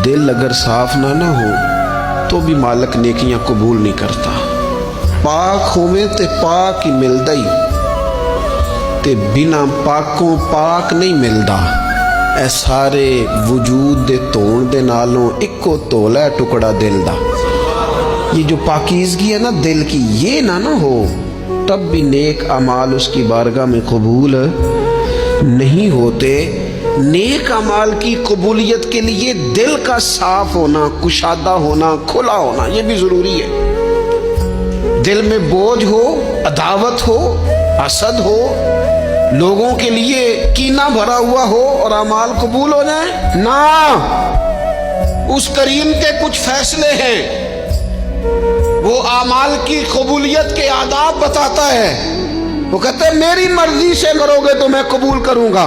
दिल अगर साफ ना हो तो भी मालक नेकियां कबूल नहीं करता। पाक होवे ते पाक ही मिलदा ही, ते बिना पाकों पाक नहीं मिलदा। ए सारे वजूद दे धोण दे नालों इक्को धोला है टुकड़ा दिल दा। ये जो पाकीज़गी है ना दिल की, ये ना हो तब भी नेक अमाल उसकी बारगाह में कबूल नहीं होते। नेक अमाल की कबूलियत के लिए दिल का साफ होना, कुशादा होना, खुला होना, ये भी जरूरी है। दिल में बोझ हो, अदावत हो, हसद हो, लोगों के लिए कीना भरा हुआ हो और अमाल कबूल हो जाए ना। उस करीम के कुछ फैसले हैं, वो अमाल की कबूलियत के आदाब बताता है। वो कहते हैं मेरी मर्जी से करोगे तो मैं कबूल करूंगा,